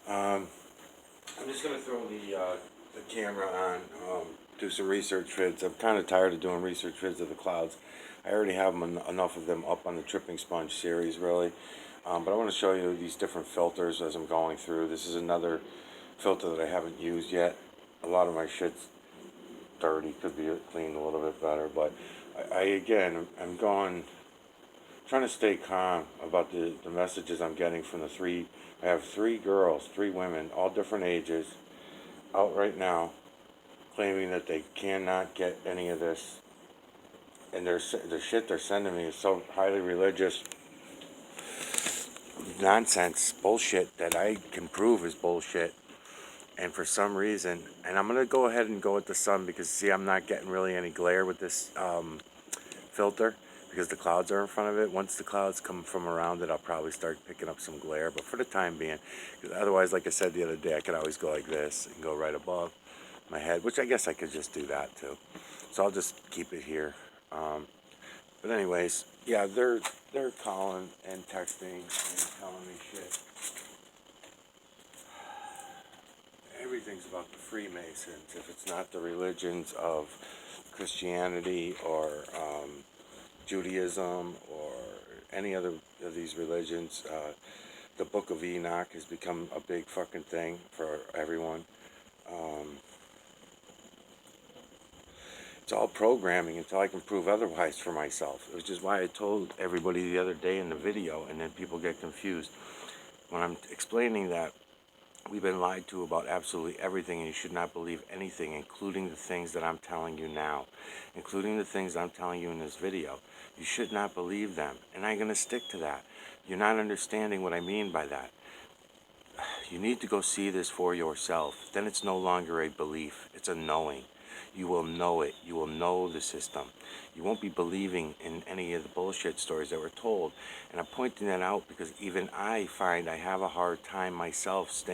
I'm just gonna throw the camera on, do some research vids. I'm kind of tired of doing research vids of the clouds. I already have enough of them up on the Tripping Sponge series, really. But I want to show you these different filters as I'm going through. This is another filter that I haven't used yet. A lot of my shit's dirty, could be cleaned a little bit better, but again, I'm trying to stay calm about the messages I'm getting from I have three girls, three women, all different ages, out right now, claiming that they cannot get any of this. And the shit they're sending me is so highly religious nonsense, bullshit, that I can prove is bullshit. And for some reason, and I'm going to go ahead and go with the sun because, see, I'm not getting really any glare with this filter because the clouds are in front of it. Once the clouds come from around it, I'll probably start picking up some glare. But for the time being, because otherwise, like I said the other day, I could always go like this and go right above my head, which I guess I could just do that too. So I'll just keep it here. But anyways, yeah, they're calling and texting and telling me shit. Everything's about the Freemasons. If it's not the religions of Christianity or Judaism or any other of these religions, the Book of Enoch has become a big fucking thing for everyone. It's all programming until I can prove otherwise for myself, which is why I told everybody the other day in the video, and then people get confused. When I'm explaining that we've been lied to about absolutely everything, and you should not believe anything, including the things that I'm telling you now, including the things I'm telling you in this video. You should not believe them, and I'm going to stick to that. You're not understanding what I mean by that. You need to go see this for yourself. Then it's no longer a belief, it's a knowing. You will know it. You will know the system. You won't be believing in any of the bullshit stories that were told. And I'm pointing that out because even I find I have a hard time myself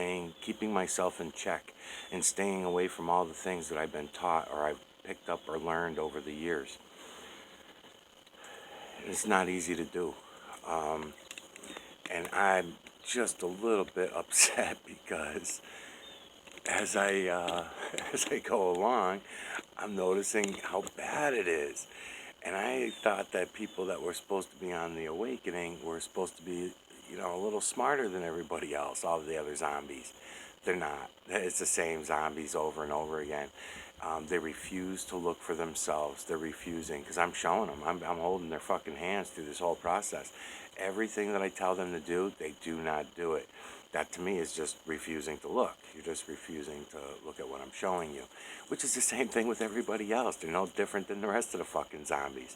keeping myself in check and staying away from all the things that I've been taught or I've picked up or learned over the years. It's not easy to do. And I'm just a little bit upset because as I as I go along, I'm noticing how bad it is. And I thought that people that were supposed to be on the awakening were supposed to be, a little smarter than everybody else, all the other zombies. They're not. It's the same zombies over and over again. They refuse to look for themselves. They're refusing because I'm showing them. I'm holding their fucking hands through this whole process. Everything that I tell them to do, they do not do it. That to me is just refusing to look. You're just refusing to look at what I'm showing you, which is the same thing with everybody else. They're no different than the rest of the fucking zombies.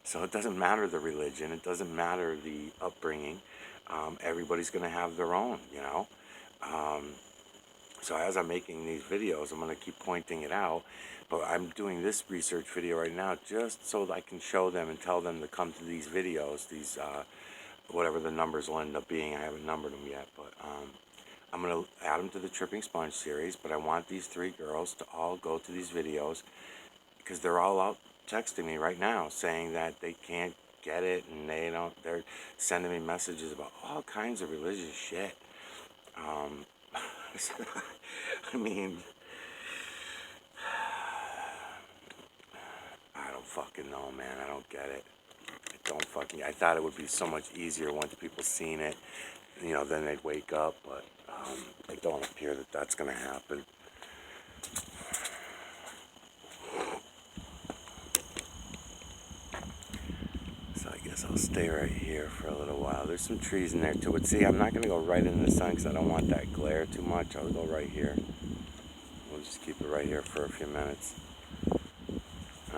So it doesn't matter the religion. It doesn't matter the upbringing. Everybody's going to have their own. So as I'm making these videos, I'm going to keep pointing it out. But I'm doing this research video right now just so that I can show them and tell them to come to these videos, whatever the numbers will end up being. I haven't numbered them yet, but I'm going to add them to the Tripping Sponge series. But I want these three girls to all go to these videos because they're all out texting me right now saying that they can't get it and they're sending me messages about all kinds of religious shit. I mean, I don't fucking know, man. I don't get it. I thought it would be so much easier once people seen it, then they'd wake up, but it don't appear that that's going to happen. So I guess I'll stay right here for a little while. There's some trees in there too, but see, I'm not going to go right into the sun because I don't want that glare too much. I'll go right here. We'll just keep it right here for a few minutes.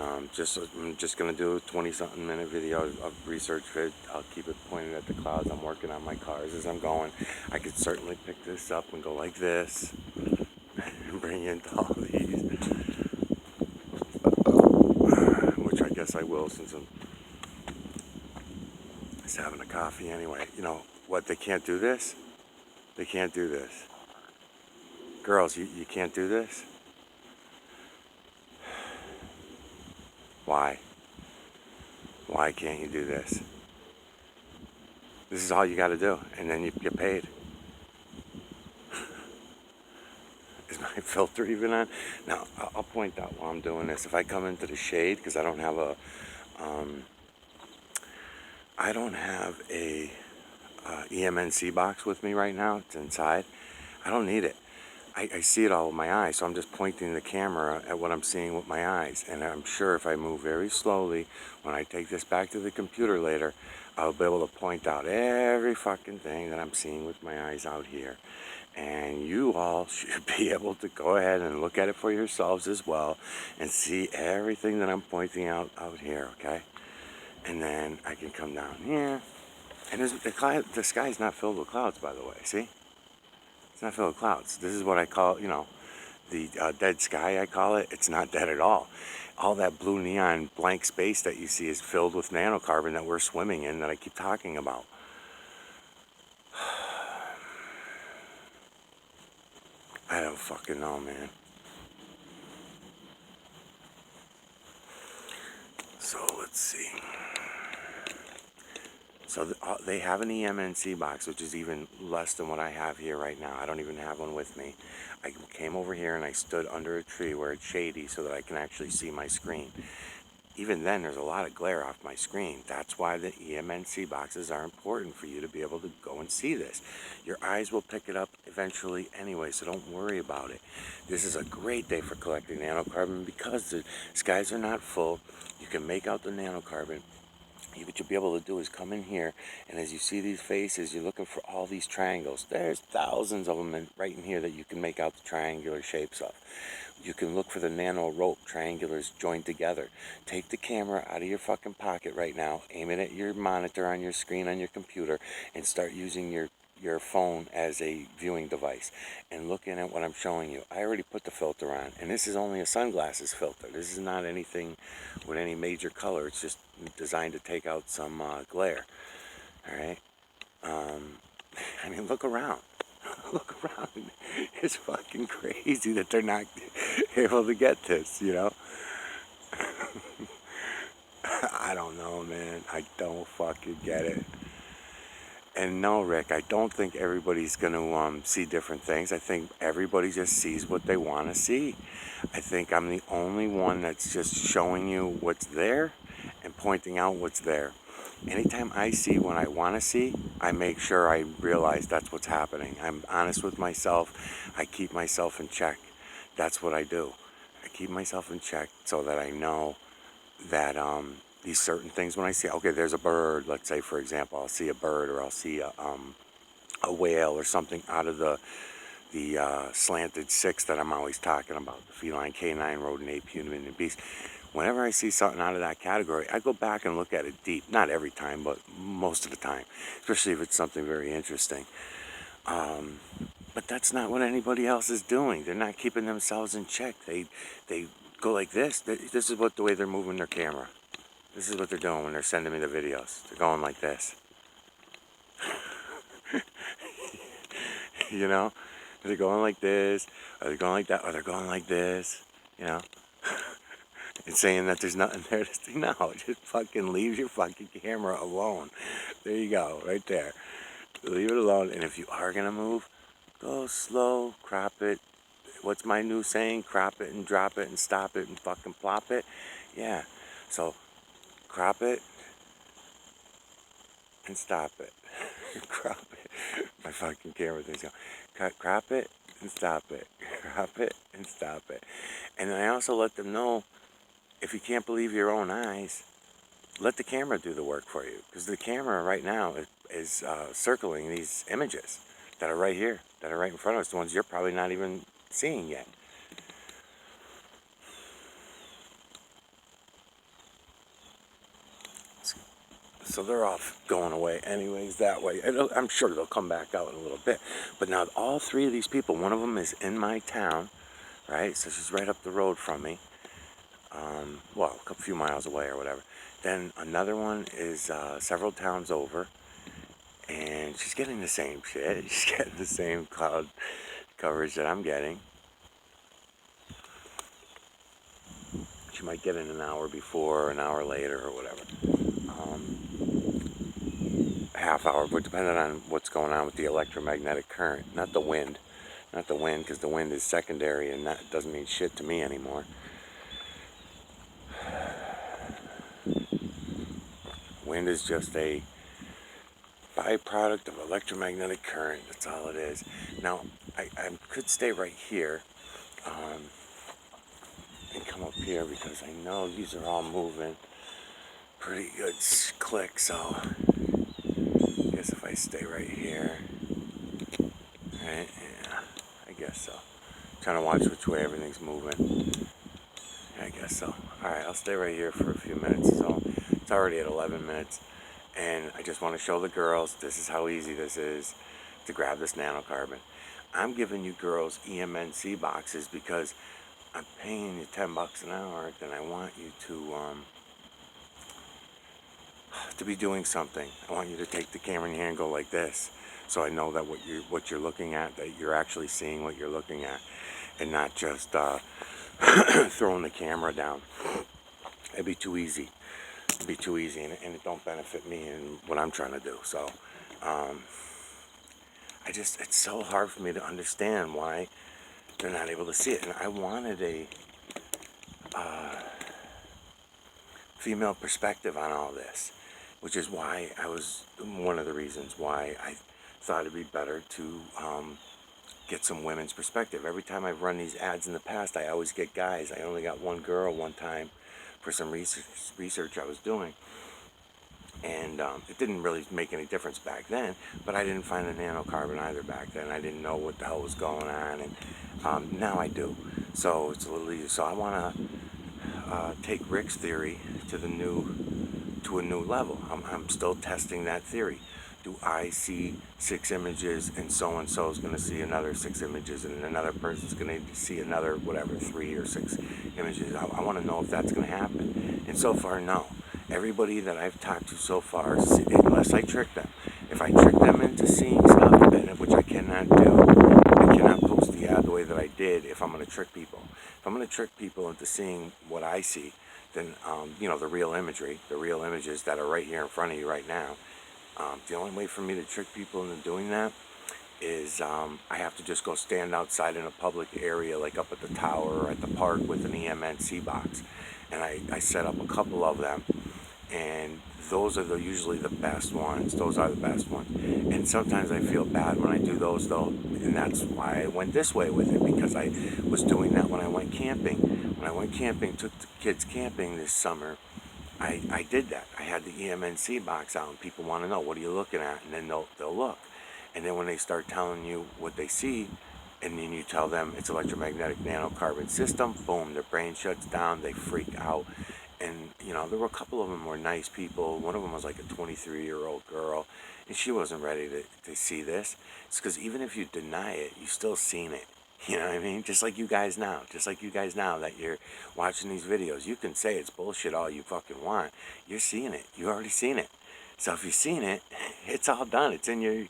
I'm just going to do a 20-something minute video of research vid. I'll keep it pointed at the clouds. I'm working on my cars as I'm going. I could certainly pick this up and go like this and bring into all these, which I guess I will since I'm just having a coffee anyway. You know what? They can't do this? They can't do this. Girls, you can't do this? Why? Why can't you do this? This is all you got to do, and then you get paid. Is my filter even on? Now, I'll point out while I'm doing this. If I come into the shade, because I don't have a, EMNC box with me right now. It's inside. I don't need it. I see it all with my eyes, so I'm just pointing the camera at what I'm seeing with my eyes. And I'm sure if I move very slowly, when I take this back to the computer later, I'll be able to point out every fucking thing that I'm seeing with my eyes out here. And you all should be able to go ahead and look at it for yourselves as well and see everything that I'm pointing out here, okay? And then I can come down here. And the sky's not filled with clouds, by the way, see? It's not filled with clouds. This is what I call, the dead sky, I call it. It's not dead at all. All that blue neon blank space that you see is filled with nanocarbon that we're swimming in, that I keep talking about. I don't fucking know, man. So let's see. So they have an EMNC box, which is even less than what I have here right now. I don't even have one with me. I came over here and I stood under a tree where it's shady so that I can actually see my screen. Even then, there's a lot of glare off my screen. That's why the EMNC boxes are important for you to be able to go and see this. Your eyes will pick it up eventually anyway, so don't worry about it. This is a great day for collecting nanocarbon because the skies are not full. You can make out the nanocarbon. What you'll be able to do is come in here, and as you see these faces, you're looking for all these triangles. There's thousands of them right in here that you can make out the triangular shapes of. You can look for the nano rope triangulars joined together. Take the camera out of your fucking pocket right now, aim it at your monitor on your screen on your computer, and start using your phone as a viewing device and looking at what I'm showing you. I already put the filter on, and this is only a sunglasses filter. This is not anything with any major color. It's just designed to take out some glare. All right. I mean, look around. Look around. It's fucking crazy that they're not able to get this, I don't know, man. I don't fucking get it. And no, Rick, I don't think everybody's going to see different things. I think everybody just sees what they want to see. I think I'm the only one that's just showing you what's there and pointing out what's there. Anytime I see what I want to see, I make sure I realize that's what's happening. I'm honest with myself. I keep myself in check. That's what I do. I keep myself in check so that I know that these certain things, when I see, okay, there's a bird, let's say, for example, I'll see a bird, or I'll see a whale or something out of the slanted six that I'm always talking about, the feline, canine, rodent, ape, human, and beast. Whenever I see something out of that category, I go back and look at it deep. Not every time, but most of the time, especially if it's something very interesting. But that's not what anybody else is doing. They're not keeping themselves in check. They go like this. This is the way they're moving their camera. This is what they're doing when they're sending me the videos. They're going like this. They're going like this, or they're going like that, or they're going like this, and saying that there's nothing there to see. No, just fucking leave your fucking camera alone. There you go, right there. Leave it alone, and if you are going to move, go slow, crop it. What's my new saying? Crop it and drop it and stop it and fucking plop it. Yeah, so crop it and stop it. Crop it. My fucking camera thing's going. Crop it and stop it. Crop it and stop it. And I also let them know, if you can't believe your own eyes, let the camera do the work for you. Because the camera right now is circling these images that are right here, that are right in front of us, the ones you're probably not even seeing yet. So they're off going away anyways that way. I'm sure they'll come back out in a little bit. But now all three of these people, one of them is in my town, right? So she's right up the road from me. Well, a few miles away or whatever. Then another one is several towns over. And she's getting the same shit. She's getting the same cloud coverage that I'm getting. She might get in an hour before, or an hour later, or whatever. Half hour, but depending on what's going on with the electromagnetic current, not the wind. Not the wind, because the wind is secondary and that doesn't mean shit to me anymore. Wind is just a byproduct of electromagnetic current. That's all it is. Now, I could stay right here and come up here because I know these are all moving pretty good click. So I guess if I stay right here, right? Yeah, I guess so. Trying to watch which way everything's moving. I guess so. Alright, I'll stay right here for a few minutes. So it's already at 11 minutes. And I just want to show the girls this is how easy this is to grab this nanocarbon. I'm giving you girls EMNC boxes because I'm paying you $10 an hour. Then I want you to be doing something. I want you to take the camera in your hand and go like this. So I know that what you're looking at, that you're actually seeing what you're looking at, and not just throwing the camera down. It'd be too easy. It'd be too easy, and it don't benefit me in what I'm trying to do. So, it's so hard for me to understand why they're not able to see it. And I wanted a female perspective on all this, which is why one of the reasons why I thought it'd be better to get some women's perspective. Every time I've run these ads in the past, I always get guys. I only got one girl one time for some research I was doing. And it didn't really make any difference back then, but I didn't find the nanocarbon either back then. I didn't know what the hell was going on, and now I do. So it's a little easier. So I want to take Rick's theory to a new level. I'm still testing that theory. Do I see 6 images and so is going to see another 6 images and another person's going to see another, whatever, 3 or 6 images? I want to know if that's going to happen. And so far, no. Everybody that I've talked to so far, unless I trick them, if I trick them into seeing stuff, which I cannot do, I cannot post the ad the way that I did if I'm going to trick people. If I'm going to trick people into seeing what I see, then, the real imagery, the real images that are right here in front of you right now, the only way for me to trick people into doing that is I have to just go stand outside in a public area, like up at the tower or at the park with an EMNC box. And I set up a couple of them, and those are usually the best ones. Those are the best ones. And sometimes I feel bad when I do those, though, and that's why I went this way with it, because I was doing that when I went camping. When I went camping, took the kids camping this summer, I did that. I had the EMNC box out, and people want to know, what are you looking at? And then they'll look. And then when they start telling you what they see, and then you tell them it's electromagnetic nanocarbon system, boom, their brain shuts down, they freak out. And, there were a couple of them were nice people. One of them was like a 23-year-old girl, and she wasn't ready to see this. It's because even if you deny it, you still seen it. You know what I mean? Just like you guys now that you're watching these videos. You can say it's bullshit all you fucking want. You're seeing it. You already seen it. So if you've seen it, it's all done. It's in your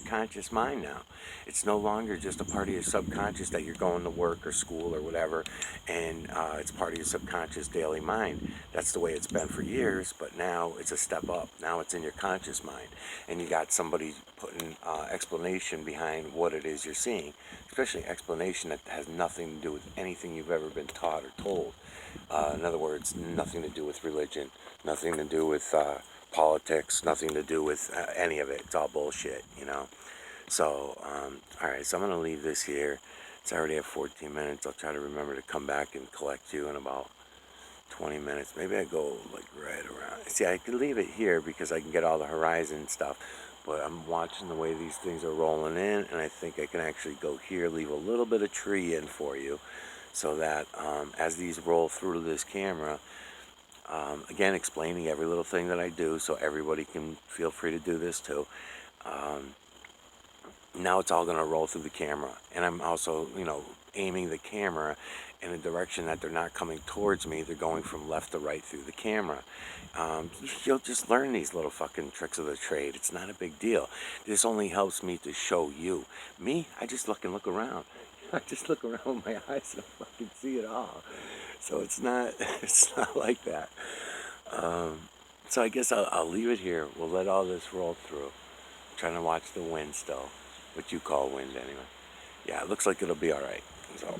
conscious mind now. It's no longer just a part of your subconscious that you're going to work or school or whatever, and it's part of your subconscious daily mind. That's the way it's been for years, but now it's a step up. Now it's in your conscious mind, and you got somebody putting explanation behind what it is you're seeing, especially explanation that has nothing to do with anything you've ever been taught or told. In other words, nothing to do with religion, nothing to do with politics, nothing to do with any of it. It's all bullshit, So, alright, so I'm going to leave this here. It's already at 14 minutes. I'll try to remember to come back and collect you in about 20 minutes. Maybe I go like right around. See, I could leave it here because I can get all the horizon stuff, but I'm watching the way these things are rolling in, and I think I can actually go here, leave a little bit of tree in for you, so that as these roll through to this camera, again, explaining every little thing that I do, so everybody can feel free to do this too. Now it's all going to roll through the camera, and I'm also, aiming the camera in a direction that they're not coming towards me. They're going from left to right through the camera. You'll just learn these little fucking tricks of the trade. It's not a big deal. This only helps me to show you. Me, I just look around. I just look around with my eyes and I fucking see it all. So it's not like that. So I guess I'll leave it here. We'll let all this roll through. I'm trying to watch the wind still. What you call wind anyway. yeah, it looks like it'll be all right. So.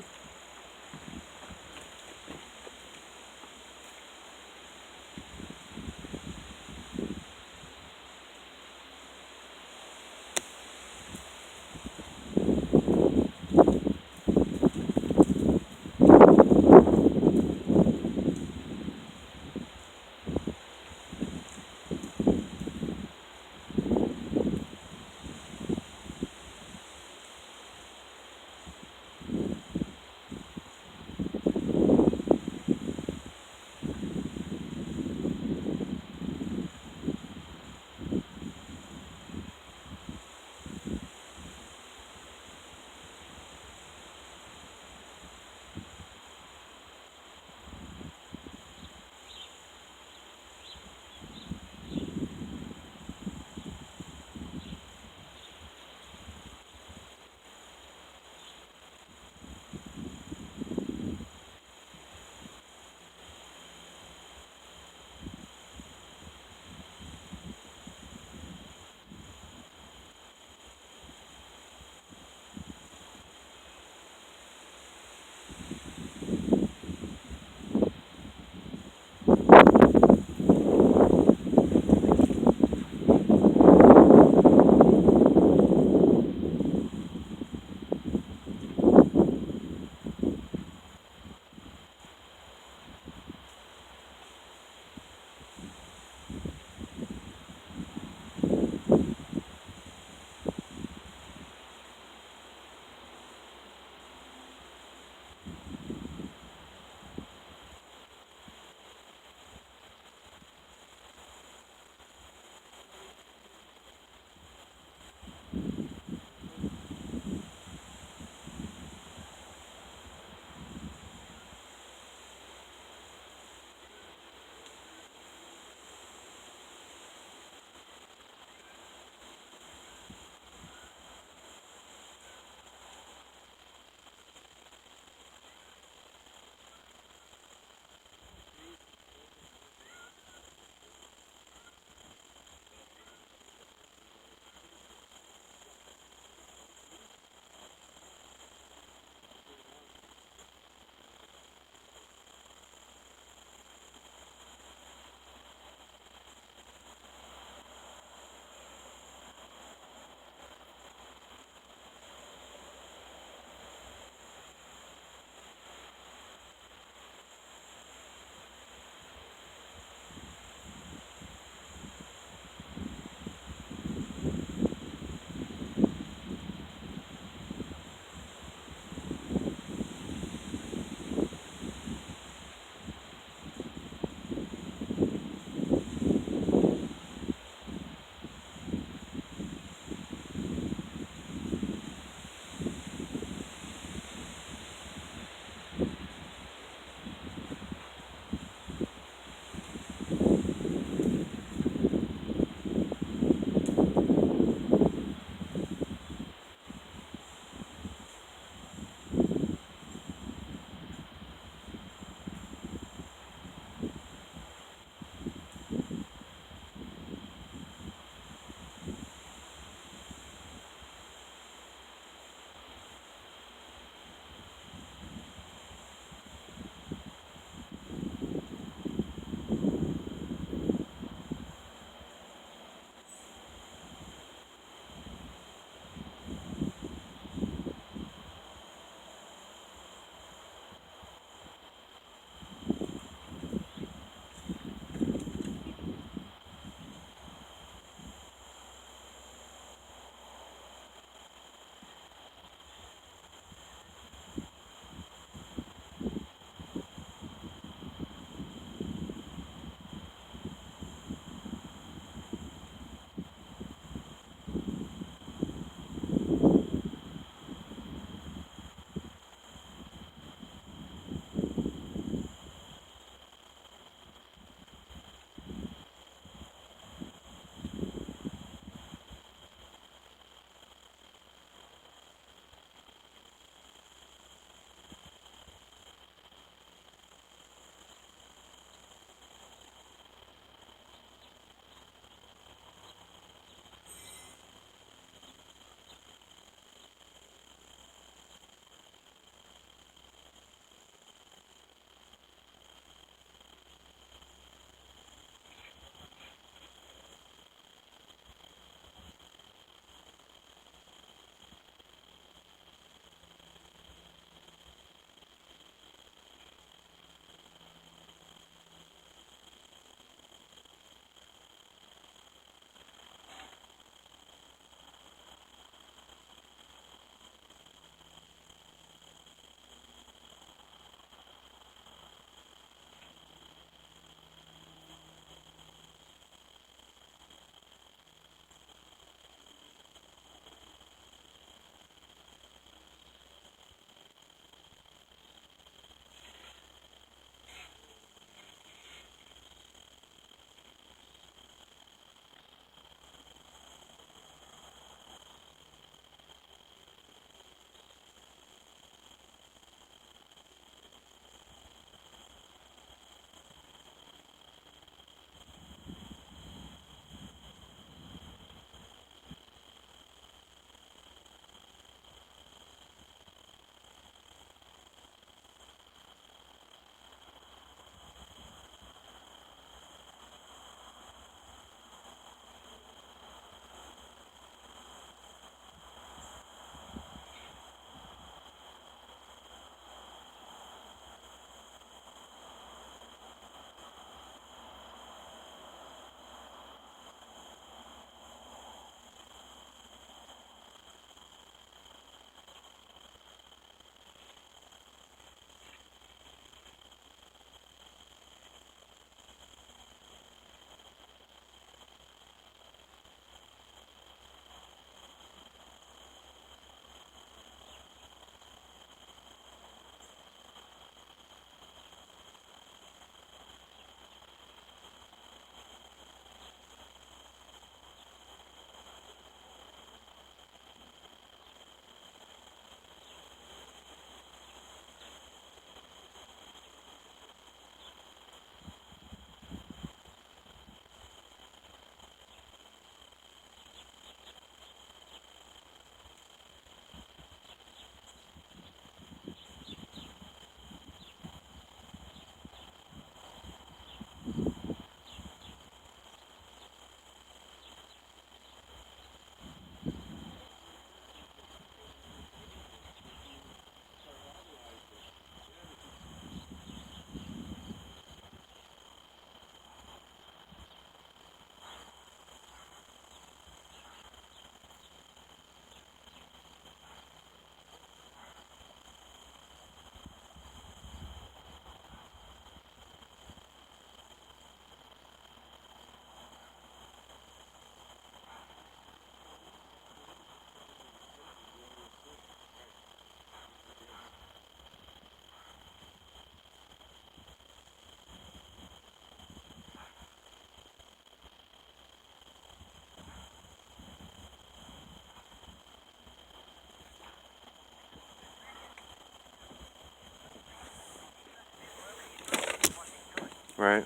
Right.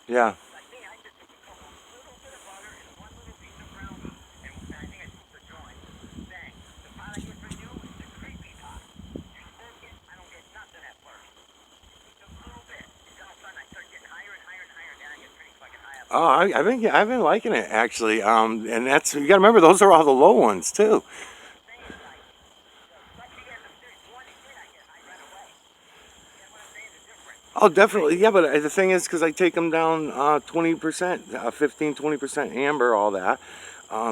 Yeah. Oh, I've been liking it actually. And that's, you got to remember, those are all the low ones too. Oh, definitely. Yeah, but the thing is, because I take them down 20%, 15, 20% amber, all that.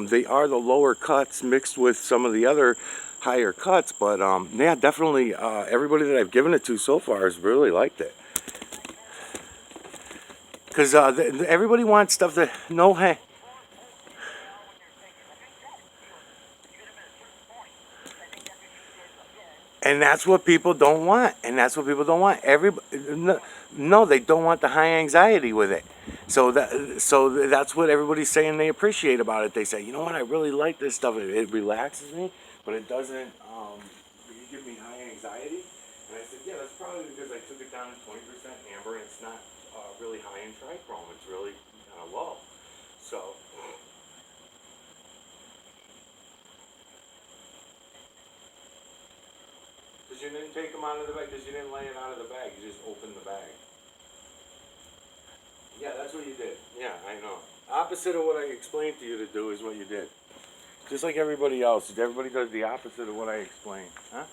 They are the lower cuts mixed with some of the other higher cuts. But yeah, definitely, everybody that I've given it to so far has really liked it. Because everybody wants stuff that no hay. And that's what people don't want. And that's what people don't want. No, no, they don't want the high anxiety with it. That's what everybody's saying they appreciate about it. They say, you know what, I really like this stuff. It relaxes me, but it doesn't give me high anxiety. And I said, yeah, that's probably because I took it down to 20% amber, and it's not really high in trichrome. It's really kind of low. So, because you didn't take them out of the bag, because you didn't lay it out of the bag, you just opened the bag. Yeah, that's what you did. Yeah, I know. Opposite of what I explained to you to do is what you did. Just like everybody else. Everybody does the opposite of what I explained. Huh?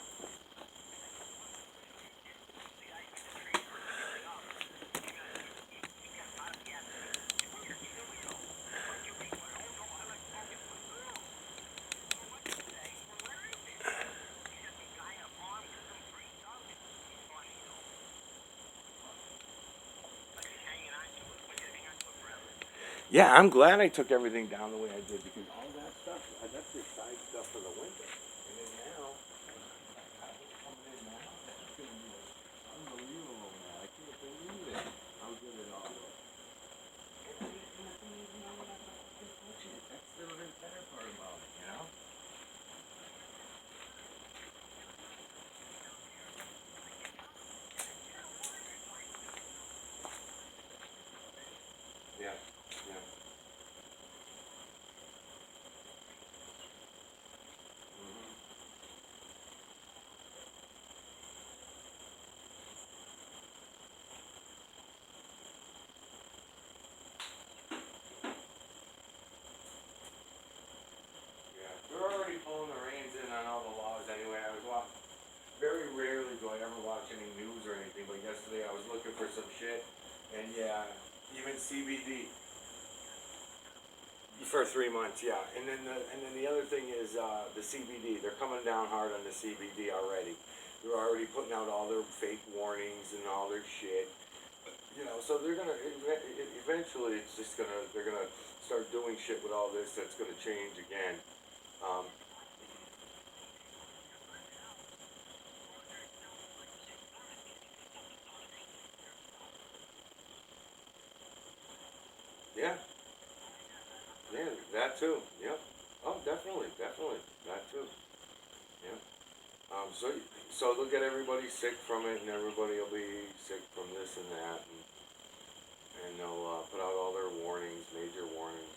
Yeah, I'm glad I took everything down the way I did, because all that stuff, that's your side stuff for the winter. And then now, coming in now, that's going to be unbelievable, man. I can't believe it. How good it all looks. And the thing is, you don't have to fucking touch it. That's the better part about it, you know? Yeah, yeah. Hmm. Yeah. They're already pulling the reins in on all the laws anyway. I was watching. Very rarely do I ever watch any news or anything, but yesterday I was looking for some shit, and yeah, even CBD for 3 months, yeah. And then the other thing is the CBD. They're coming down hard on the CBD already. They're already putting out all their fake warnings and all their shit. You know, so they're gonna eventually. It's just gonna they're gonna start doing shit with all this that's gonna change again. Um, yeah, yeah, that too. Yep. Oh, definitely, definitely, that too. Yeah. So they'll get everybody sick from it, and everybody will be sick from this and that, and they'll put out all their warnings, major warnings,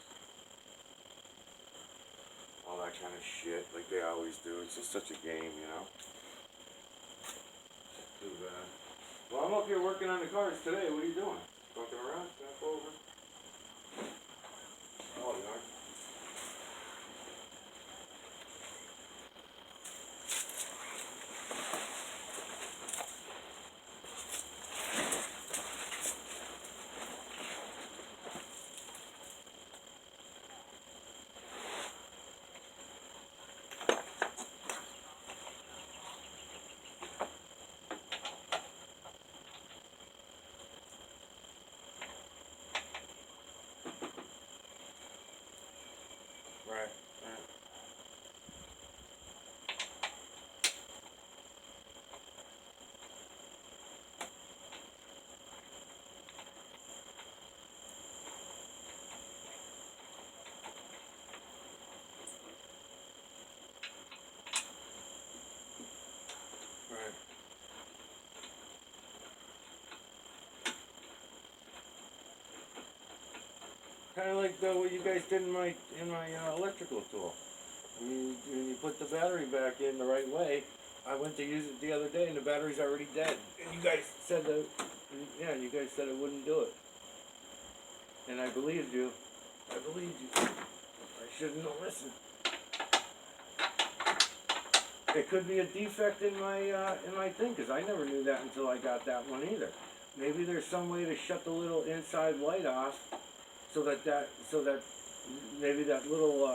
all that kind of shit, like they always do. It's just such a game, you know. Too bad. Well, I'm up here working on the cars today. What are you doing? Fucking around? Step over. Oh, you are. Right. Right. Kind of like what you guys did in my electrical tool. I mean, when you put the battery back in the right way, I went to use it the other day and the battery's already dead. And you guys said that, yeah, you guys said it wouldn't do it. And I believed you. I believed you. I shouldn't have listened. It could be a defect in my thing, because I never knew that until I got that one either. Maybe there's some way to shut the little inside light off, so that maybe that little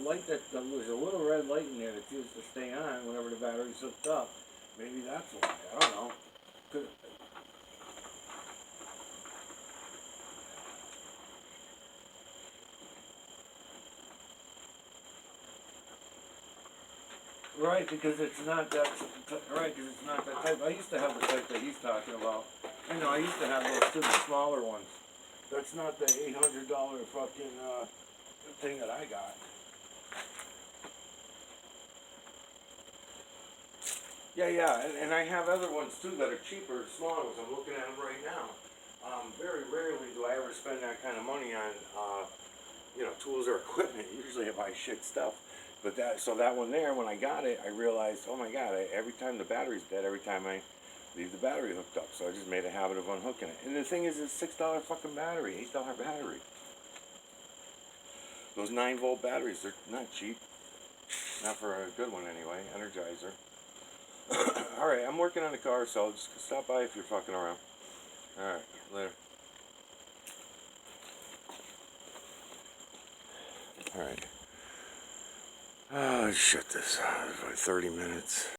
light that there's a little red light in there that's used to stay on whenever the battery's hooked up. Maybe that's why. I don't know. Could, right, because it's not that. Right, because it's not that type. I used to have the type that he's talking about. You know, I used to have those two, the smaller ones. That's not the $800 fucking thing that I got. Yeah, and I have other ones too that are cheaper, smaller ones. I'm looking at them right now. Very rarely do I ever spend that kind of money on, tools or equipment. Usually I buy shit stuff. But that one there, when I got it, I realized, oh my god, every time the battery's dead, every time I leave the battery hooked up. So I just made a habit of unhooking it. And the thing is, it's $6 fucking battery, $8 battery. Those 9-volt batteries, they're not cheap. Not for a good one anyway, Energizer. Alright, I'm working on the car, so just stop by if you're fucking around. Alright, later. Alright. Oh, shit, this. 30 minutes.